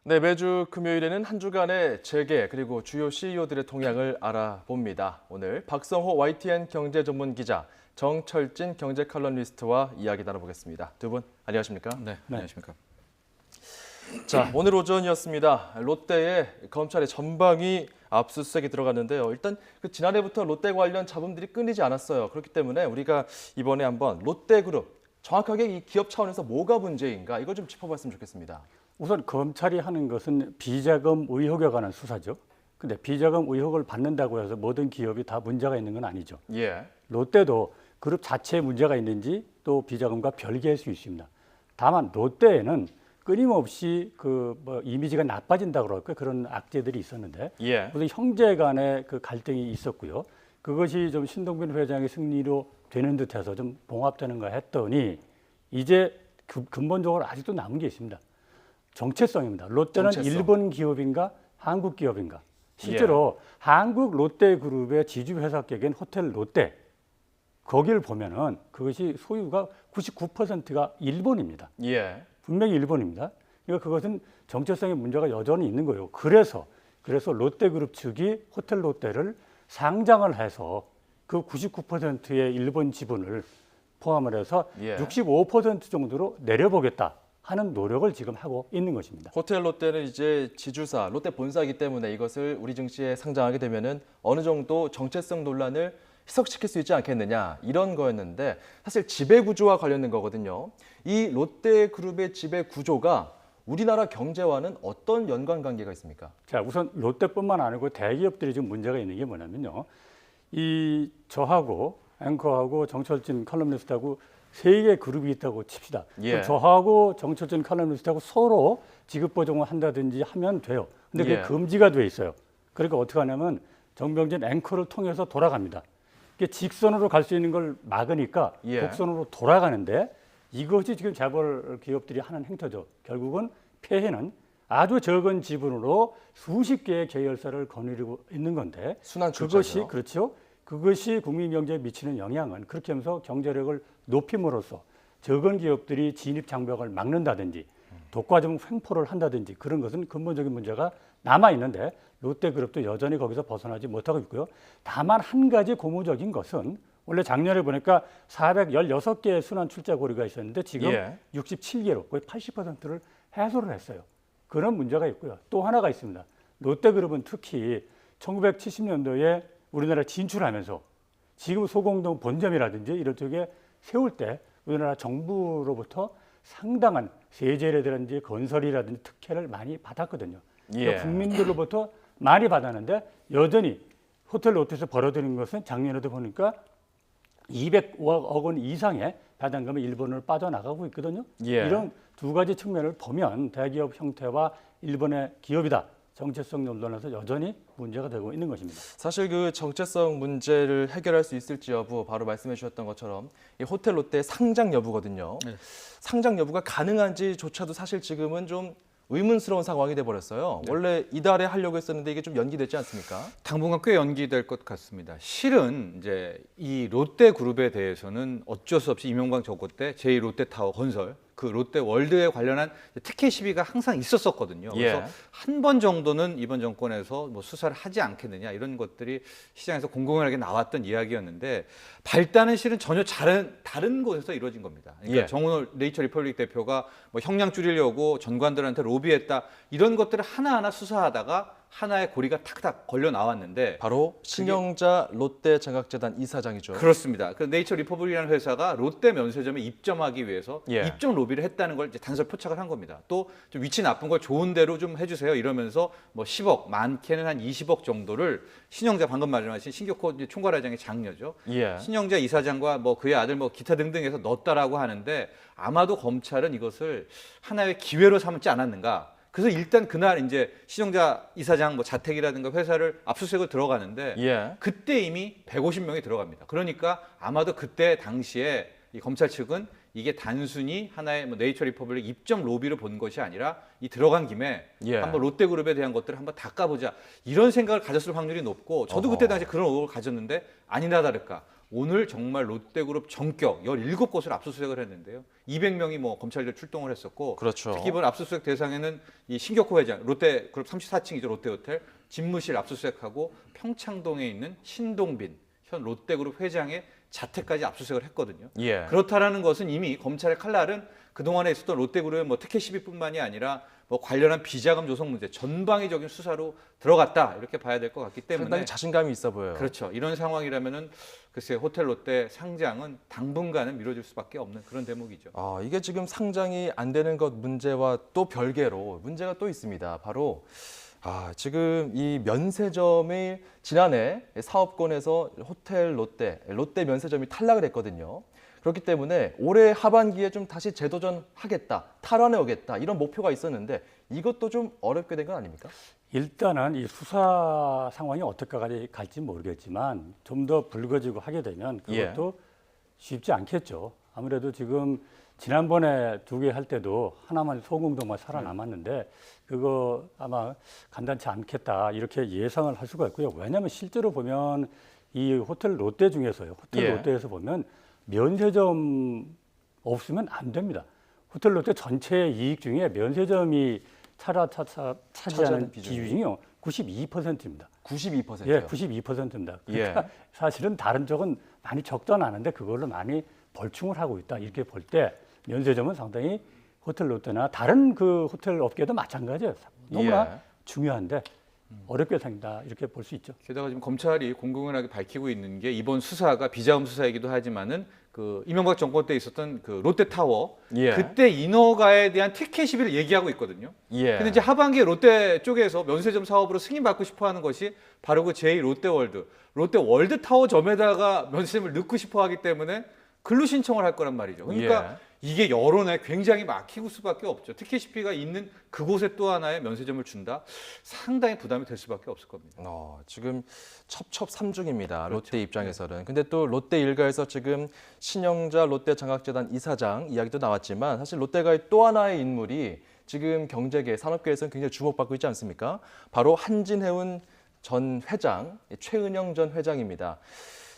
네, 매주 금요일에는 한 주간의 재계 그리고 주요 CEO들의 동향을 알아봅니다. 오늘 박성호 YTN 경제 전문 기자, 정철진 경제 칼럼니스트와 이야기 나눠보겠습니다. 두 분 안녕하십니까? 네, 안녕하십니까. 자, 오늘 오전이었습니다. 롯데의 검찰의 전방위 압수수색이 들어갔는데요. 일단 지난해부터 롯데 관련 잡음들이 끊이지 않았어요. 그렇기 때문에 우리가 이번에 한번 롯데그룹 정확하게 이 기업 차원에서 뭐가 문제인가 이거 좀 짚어봤으면 좋겠습니다. 우선 검찰이 하는 것은 비자금 의혹에 관한 수사죠. 근데 비자금 의혹을 받는다고 해서 모든 기업이 다 문제가 있는 건 아니죠. 예. 롯데도 그룹 자체에 문제가 있는지 또 비자금과 별개일 수 있습니다. 다만 롯데에는 끊임없이 이미지가 나빠진다 그럴까 그런 악재들이 있었는데 예. 무슨 형제 간의 그 갈등이 있었고요. 그것이 좀 신동빈 회장의 승리로 되는 듯해서 좀 봉합되는가 했더니 이제 근본적으로 아직도 남은 게 있습니다. 정체성입니다. 롯데는 정체성. 일본 기업인가 한국 기업인가? 실제로 한국 롯데그룹의 지주회사격인 호텔 롯데 거기를 보면은 그것이 소유가 99%가 일본입니다. 예. 분명히 일본입니다. 그러니까 그것은 정체성의 문제가 여전히 있는 거예요. 그래서 롯데그룹 측이 호텔 롯데를 상장을 해서 그 99%의 일본 지분을 포함을 해서 65% 정도로 내려보겠다 하는 노력을 지금 하고 있는 것입니다. 호텔 롯데는 이제 지주사, 롯데 본사이기 때문에 이것을 우리 증시에 상장하게 되면은 어느 정도 정체성 논란을 희석시킬 수 있지 않겠느냐 이런 거였는데 사실 지배 구조와 관련된 거거든요. 이 롯데그룹의 지배 구조가 우리나라 경제와는 어떤 연관관계가 있습니까? 자, 우선 롯데뿐만 아니고 대기업들이 좀 문제가 있는 게 뭐냐면요. 저하고 앵커하고 정철진 칼럼니스트하고 세 개의 그룹이 있다고 칩시다. 예. 저하고 정철진 칼럼니스트하고 서로 지급 보정을 한다든지 하면 돼요. 근데 그게 금지가 돼 있어요. 그러니까 어떻게 하냐면 정병진 앵커를 통해서 돌아갑니다. 이게 직선으로 갈 수 있는 걸 막으니까 곡선으로 돌아가는데 이것이 지금 재벌 기업들이 하는 행태죠. 결국은 폐해는 아주 적은 지분으로 수십 개의 계열사를 거느리고 있는 건데 순환 출자죠. 그것이 그렇죠. 그것이 국민 경제에 미치는 영향은 그렇게 하면서 경제력을 높임으로써 적은 기업들이 진입 장벽을 막는다든지 독과점 횡포를 한다든지 그런 것은 근본적인 문제가 남아 있는데 롯데그룹도 여전히 거기서 벗어나지 못하고 있고요. 다만 한 가지 고무적인 것은 원래 작년에 보니까 416개의 순환 출자 고리가 있었는데 지금 67개로 거의 80%를 해소를 했어요. 그런 문제가 있고요. 또 하나가 있습니다. 롯데그룹은 특히 1970년도에 우리나라 진출하면서 지금 소공동 본점이라든지 이런 쪽에 세울 때 우리나라 정부로부터 상당한 세제라든지 건설이라든지 특혜를 많이 받았거든요. 그러니까 국민들로부터 많이 받았는데 여전히 호텔 롯데에서 벌어들인 것은 작년에도 보니까 200억 원 이상의 배당금이 일본을 빠져나가고 있거든요. 이런 두 가지 측면을 보면 대기업 형태와 일본의 기업이다. 정체성 논란에서 여전히 문제가 되고 있는 것입니다. 사실 그 정체성 문제를 해결할 수 있을지 여부 바로 말씀해 주셨던 것처럼 이 호텔 롯데 상장 여부거든요. 상장 여부가 가능한지조차도 사실 지금은 좀 의문스러운 상황이 돼 버렸어요. 원래 이달에 하려고 했었는데 이게 좀 연기됐지 않습니까? 당분간 꽤 연기될 것 같습니다. 실은 이제 이 롯데그룹에 대해서는 어쩔 수 없이 이명박 정권 때 제2롯데타워 건설 그 롯데월드에 관련한 특혜 시비가 항상 있었었거든요. 그래서 한 번 정도는 이번 정권에서 뭐 수사를 하지 않겠느냐 이런 것들이 시장에서 공공연하게 나왔던 이야기였는데 발단은 실은 전혀 다른 곳에서 이루어진 겁니다. 그러니까 정은호 네이처 리퍼블릭 대표가 뭐 형량 줄이려고 전관들한테 로비했다 이런 것들을 하나하나 수사하다가 하나의 고리가 탁탁 걸려 나왔는데 바로 신영자 롯데장학재단 이사장이죠. 그렇습니다. 그 네이처 리퍼블릭이라는 회사가 롯데 면세점에 입점하기 위해서 입점 로비를 했다는 걸 이제 단설 포착을 한 겁니다. 또 좀 위치 나쁜 걸 좋은 대로 좀 해주세요 이러면서 뭐 10억, 많게는 한 20억 정도를 신영자 방금 말씀하신 신격호 총괄회장의 장녀죠. 신영자 이사장과 뭐 그의 아들 뭐 기타 등등해서 넣었다라고 하는데 아마도 검찰은 이것을 하나의 기회로 삼지 않았는가. 그래서 일단 그날 이제 신영자 이사장 뭐 자택이라든가 회사를 압수수색을 들어가는데 그때 이미 150명이 들어갑니다. 그러니까 아마도 그때 당시에 이 검찰 측은 이게 단순히 하나의 뭐 네이처 리퍼블릭 입점 로비로 본 것이 아니라 이 들어간 김에 한번 롯데그룹에 대한 것들을 한번 닦아보자 이런 생각을 가졌을 확률이 높고 저도 그때 당시 그런 의혹을 가졌는데 아니나 다를까 오늘 정말 롯데그룹 전격 17곳을 압수수색을 했는데요. 200명이 뭐 검찰들 출동을 했었고 그렇죠. 특히 이번 압수수색 대상에는 이 신격호 회장, 롯데그룹 34층이죠. 롯데호텔 집무실 압수수색하고 평창동에 있는 신동빈 현 롯데그룹 회장의 자택까지 압수수색을 했거든요. 예. 그렇다라는 것은 이미 검찰의 칼날은 그동안에 있었던 롯데그룹의 뭐 특혜 시비뿐만이 아니라 뭐 관련한 비자금 조성 문제 전방위적인 수사로 들어갔다 이렇게 봐야 될 것 같기 때문에 상당히 자신감이 있어 보여요. 그렇죠. 이런 상황이라면은 글쎄 호텔 롯데 상장은 당분간은 미뤄질 수밖에 없는 그런 대목이죠. 이게 지금 상장이 안 되는 것 문제와 또 별개로 문제가 또 있습니다. 바로 지금 이 면세점이 지난해 사업권에서 호텔 롯데 면세점이 탈락을 했거든요. 그렇기 때문에 올해 하반기에 좀 다시 재도전하겠다, 탈환해 오겠다 이런 목표가 있었는데 이것도 좀 어렵게 된 건 아닙니까? 일단은 이 수사 상황이 어떻게까지 갈지 모르겠지만 좀 더 불거지고 하게 되면 그것도 쉽지 않겠죠. 아무래도 지금 지난번에 2개 할 때도 하나만 소공동만 살아남았는데 그거 아마 간단치 않겠다 이렇게 예상을 할 수가 있고요. 왜냐하면 실제로 보면 이 호텔 롯데 중에서요. 호텔 롯데에서 보면 면세점 없으면 안 됩니다. 호텔 롯데 전체 이익 중에 면세점이 차지하는 비중이요 92%입니다. 92%요? 예, 92%입니다. 그러니까 사실은 다른 쪽은 많이 적던 않은데 그걸로 많이 벌충을 하고 있다. 이렇게 볼 때 면세점은 상당히 호텔 롯데나 다른 그 호텔 업계도 마찬가지예요. 너무나 중요한데 어렵게 생긴다 이렇게 볼 수 있죠. 게다가 지금 검찰이 공공연하게 밝히고 있는 게 이번 수사가 비자금 수사이기도 하지만은 그 이명박 정권 때 있었던 그 롯데타워 그때 인허가에 대한 특혜 시비를 얘기하고 있거든요. 근데 이제 하반기에 롯데 쪽에서 면세점 사업으로 승인받고 싶어하는 것이 바로 그 제2 롯데월드타워점에다가 면세점을 넣고 싶어하기 때문에 근로 신청을 할 거란 말이죠. 그러니까 이게 여론에 굉장히 막히고 수밖에 없죠. 특혜 시비가 있는 그곳에 또 하나의 면세점을 준다. 상당히 부담이 될 수밖에 없을 겁니다. 지금 첩첩산중입니다. 그렇죠. 롯데 입장에서는. 근데 또 롯데 일가에서 지금 신영자 롯데장학재단 이사장 이야기도 나왔지만 사실 롯데가의 또 하나의 인물이 지금 경제계, 산업계에서는 굉장히 주목받고 있지 않습니까? 바로 한진해운 전 회장, 최은영 전 회장입니다.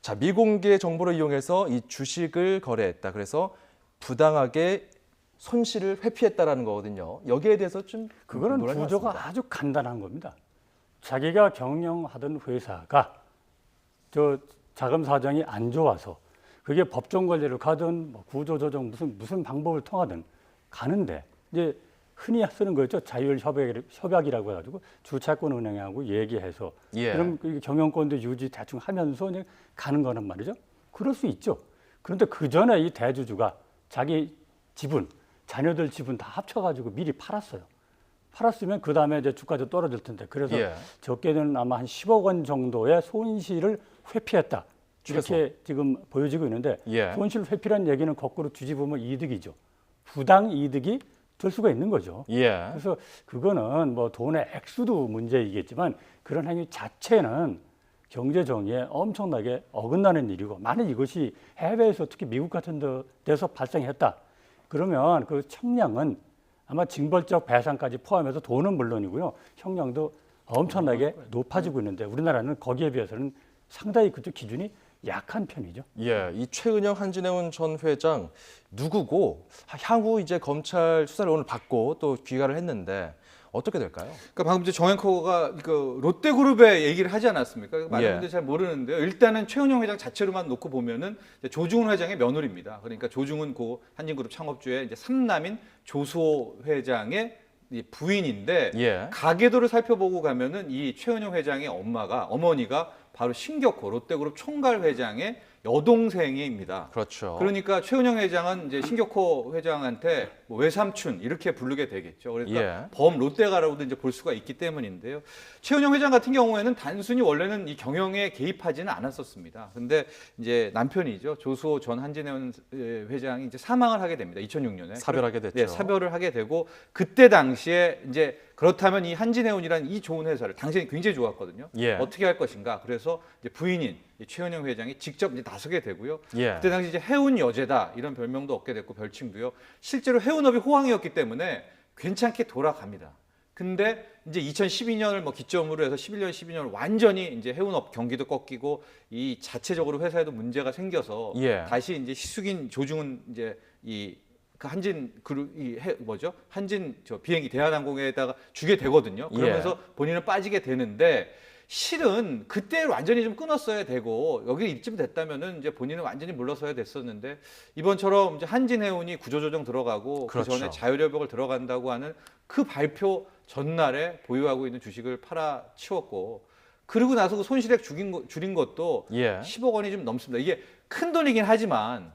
자, 미공개 정보를 이용해서 이 주식을 거래했다. 그래서 부당하게 손실을 회피했다라는 거거든요. 여기에 대해서 좀 그거는 구조가 아주 간단한 겁니다. 자기가 경영하던 회사가 저 자금 사정이 안 좋아서 그게 법정 관리를 가든 뭐 구조 조정 무슨 방법을 통하든 가는데 이제 흔히 쓰는 거죠. 자율 협약이라고 해가지고 주차권 은행하고 얘기해서 그럼 경영권도 유지 대충 하면서 이제 가는 거란 말이죠. 그럴 수 있죠. 그런데 그 전에 이 대주주가 자기 지분, 자녀들 지분 다 합쳐가지고 미리 팔았어요. 팔았으면 그 다음에 이제 주가도 떨어질 텐데 그래서 적게는 아마 한 10억 원 정도의 손실을 회피했다. 이렇게 지금 보여지고 있는데 손실 회피란 얘기는 거꾸로 뒤집으면 이득이죠. 부당 이득이 될 수가 있는 거죠. 그래서 그거는 뭐 돈의 액수도 문제이겠지만 그런 행위 자체는 경제 정의에 엄청나게 어긋나는 일이고 만약 이것이 해외에서 특히 미국 같은 데서 발생했다. 그러면 그 형량은 아마 징벌적 배상까지 포함해서 돈은 물론이고요. 형량도 엄청나게 높아지고 있는데 우리나라는 거기에 비해서는 상당히 그쪽 기준이 약한 편이죠. 이 최은영 한진해운 전 회장 누구고 향후 이제 검찰 수사를 오늘 받고 또 귀가를 했는데 어떻게 될까요? 그러니까 방금 이제 정앵커가 그 롯데그룹의 얘기를 하지 않았습니까? 많은 분들이 잘 모르는데요. 일단은 최은영 회장 자체로만 놓고 보면은 조중훈 회장의 며느리입니다. 그러니까 조중훈 고 한진그룹 창업주의 이제 삼남인 조수호 회장의 부인인데 가계도를 살펴보고 가면은 이 최은영 회장의 어머니가 바로 신격호 롯데그룹 총괄 회장의 여동생입니다. 그렇죠. 그러니까 최은영 회장은 이제 신격호 회장한테 뭐 외삼촌 이렇게 부르게 되겠죠. 그러니까 범 롯데가라고도 이제 볼 수가 있기 때문인데요. 최은영 회장 같은 경우에는 단순히 원래는 이 경영에 개입하지는 않았었습니다. 근데 이제 남편이죠. 조수호 전 한진해운 회장이 이제 사망을 하게 됩니다. 2006년에 사별하게 됐죠. 네, 사별을 하게 되고 그때 당시에 이제 그렇다면 이 한진해운이라는 이 좋은 회사를 당시에 굉장히 좋았거든요. 어떻게 할 것인가. 그래서 이제 부인인 최은영 회장이 직접 이제 나서게 되고요. 그때 당시 이제 해운 여제다 이런 별명도 얻게 됐고 별칭도요. 실제로 해운업이 호황이었기 때문에 괜찮게 돌아갑니다. 근데 이제 2012년을 뭐 기점으로 해서 11년, 12년을 완전히 이제 해운업 경기도 꺾이고 이 자체적으로 회사에도 문제가 생겨서 예. 다시 이제 희숙인 조중은 이제 그 한진 뭐죠? 한진 저 비행기 대한항공에다가 주게 되거든요. 그러면서 본인은 빠지게 되는데 실은 그때 완전히 좀 끊었어야 되고 여기 이쯤 됐다면은 이제 본인은 완전히 물러서야 됐었는데 이번처럼 이제 한진해운이 구조조정 들어가고 그렇죠. 그 전에 자율협약을 들어간다고 하는 그 발표 전날에 보유하고 있는 주식을 팔아치웠고 그리고 나서 그 손실액 줄인 것도 10억 원이 좀 넘습니다. 이게 큰 돈이긴 하지만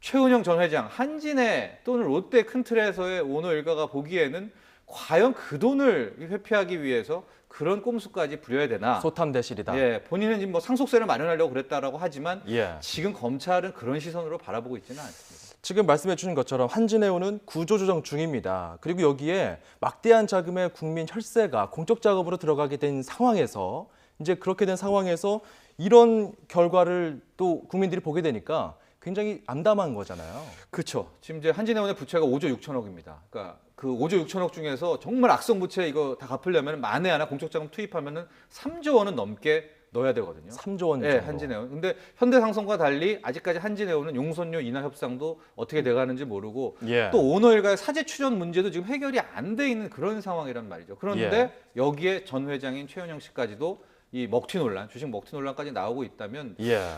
최은영 전 회장 한진해 또는 롯데 큰 틀에서의 오너 일가가 보기에는 과연 그 돈을 회피하기 위해서 그런 꼼수까지 부려야 되나? 소탐대실이다. 예, 본인은 지금 뭐 상속세를 마련하려고 그랬다라고 하지만 예. 지금 검찰은 그런 시선으로 바라보고 있지는 않습니다. 지금 말씀해 주신 것처럼 한진해운은 구조조정 중입니다. 그리고 여기에 막대한 자금의 국민 혈세가 공적 작업으로 들어가게 된 상황에서 이제 그렇게 된 상황에서 이런 결과를 또 국민들이 보게 되니까 굉장히 암담한 거잖아요. 그렇죠. 지금 이제 한진해운의 부채가 5조 6천억입니다. 그러니까 그 5조 6천억 중에서 정말 악성 부채 이거 다 갚으려면 만에 하나 공적 자금 투입하면은 3조 원은 넘게 넣어야 되거든요. 3조 원 정도. 네, 한진해운. 근데 현대상선과 달리 아직까지 한진해운은 용선료 인하 협상도 어떻게 돼가는지 모르고 또 오너 일가의 사재 추전 문제도 지금 해결이 안 돼 있는 그런 상황이란 말이죠. 그런데 여기에 전 회장인 최은영 씨까지도 이 먹튀 논란, 주식 먹튀 논란까지 나오고 있다면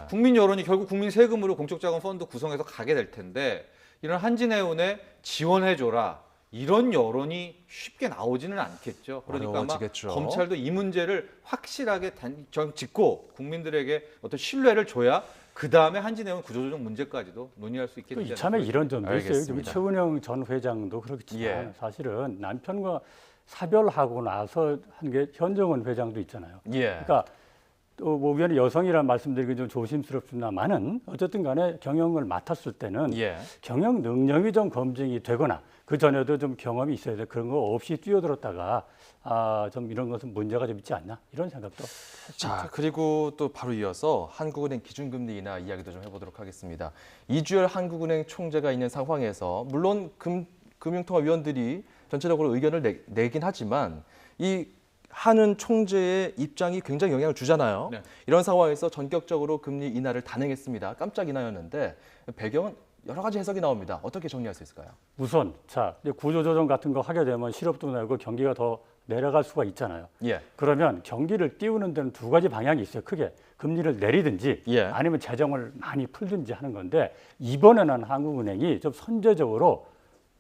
국민 여론이 결국 국민 세금으로 공적자금 펀드 구성해서 가게 될 텐데 이런 한진해운에 지원해줘라 이런 여론이 쉽게 나오지는 않겠죠. 그러니까 어려워지겠죠. 아마 검찰도 이 문제를 확실하게 짚고 국민들에게 어떤 신뢰를 줘야 그 다음에 한진해운 구조조정 문제까지도 논의할 수 있겠죠. 이참에 이런 점도 있어요. 알겠습니다. 최은영 전 회장도 그렇겠지만 사실은 남편과 사별하고 나서 한 게 현정은 회장도 있잖아요. 그러니까 또 뭐 위원회 여성이라는 말씀드리기 좀 조심스럽습니다만은 어쨌든 간에 경영을 맡았을 때는 경영 능력이 좀 검증이 되거나 그 전에도 좀 경험이 있어야 돼. 그런 거 없이 뛰어들었다가 좀 이런 것은 문제가 좀 있지 않나 이런 생각도 자, 그리고 또 바로 이어서 한국은행 기준금리 인하 이야기도 좀 해보도록 하겠습니다. 이주열 한국은행 총재가 있는 상황에서 물론 금융통화위원들이 전체적으로 의견을 내긴 하지만 이 한은 총재의 입장이 굉장히 영향을 주잖아요. 이런 상황에서 전격적으로 금리 인하를 단행했습니다. 깜짝 인하였는데 배경은 여러 가지 해석이 나옵니다. 어떻게 정리할 수 있을까요? 우선 구조조정 같은 거 하게 되면 실업도 늘고 경기가 더 내려갈 수가 있잖아요. 그러면 경기를 띄우는 데는 두 가지 방향이 있어요. 크게 금리를 내리든지 아니면 재정을 많이 풀든지 하는 건데 이번에는 한국은행이 좀 선제적으로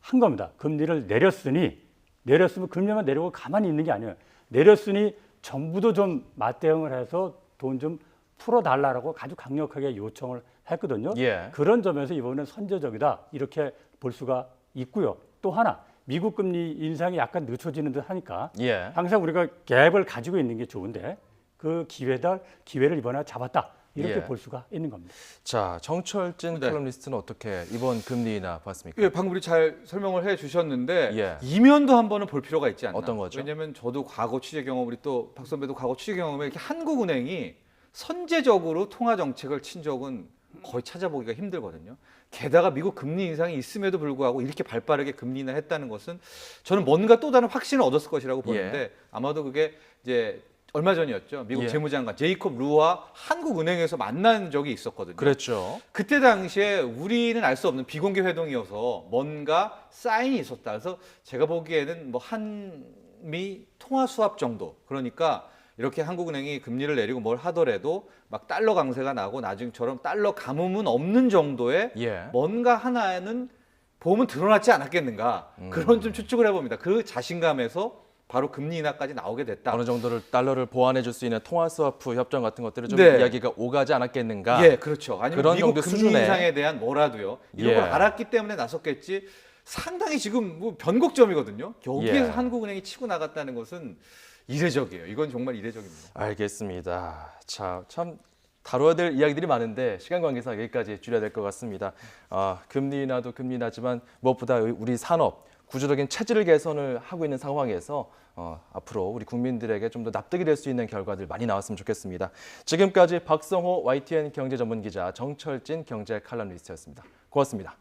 한 겁니다. 금리를 내렸으면 금리만 내리고 가만히 있는 게 아니에요. 내렸으니 정부도 좀 맞대응을 해서 돈 좀 풀어달라고 아주 강력하게 요청을 했거든요. 그런 점에서 이번에는 선제적이다 이렇게 볼 수가 있고요. 또 하나 미국 금리 인상이 약간 늦춰지는 듯 하니까 항상 우리가 갭을 가지고 있는 게 좋은데 그 기회를 이번에 잡았다. 이렇게 볼 수가 있는 겁니다. 자, 정철진 칼럼니스트는 어떻게 이번 금리 인하 봤습니까? 방금 우리 잘 설명을 해주셨는데 이면도 한번은 볼 필요가 있지 않나. 어떤 거죠? 왜냐하면 저도 과거 취재 경험, 우리 또 박 선배도 과거 취재 경험에 이렇게 한국은행이 선제적으로 통화 정책을 친 적은 거의 찾아보기가 힘들거든요. 게다가 미국 금리 인상이 있음에도 불구하고 이렇게 발빠르게 금리 인하했다는 것은 저는 뭔가 또 다른 확신을 얻었을 것이라고 보는데 아마도 그게 이제 얼마 전이었죠. 미국 재무장관 제이콥 루와 한국은행에서 만난 적이 있었거든요. 그랬죠. 그때 당시에 우리는 알 수 없는 비공개 회동이어서 뭔가 사인이 있었다. 그래서 제가 보기에는 뭐 한미 통화 수합 정도. 그러니까 이렇게 한국은행이 금리를 내리고 뭘 하더라도 막 달러 강세가 나고 나중처럼 달러 가뭄은 없는 정도의 뭔가 하나에는 보험은 드러났지 않았겠는가. 그런 좀 추측을 해봅니다. 그 자신감에서 바로 금리 인하까지 나오게 됐다. 어느 정도를 달러를 보완해 줄 수 있는 통화 스와프 협정 같은 것들을 좀 이야기가 오가지 않았겠는가. 그렇죠. 아니면 그런 미국 정도 금리 수준에. 인상에 대한 뭐라도요. 이런 걸 알았기 때문에 나섰겠지. 상당히 지금 뭐 변곡점이거든요. 여기에서 한국은행이 치고 나갔다는 것은 이례적이에요. 이건 정말 이례적입니다. 알겠습니다. 자, 참 다뤄야 될 이야기들이 많은데 시간 관계상 여기까지 줄여야 될 것 같습니다. 금리 인하도 금리 인하지만 무엇보다 우리 산업 구조적인 체질 개선을 하고 있는 상황에서 앞으로 우리 국민들에게 좀 더 납득이 될 수 있는 결과들 많이 나왔으면 좋겠습니다. 지금까지 박성호 YTN 경제전문기자 정철진 경제 칼럼니스트였습니다. 고맙습니다.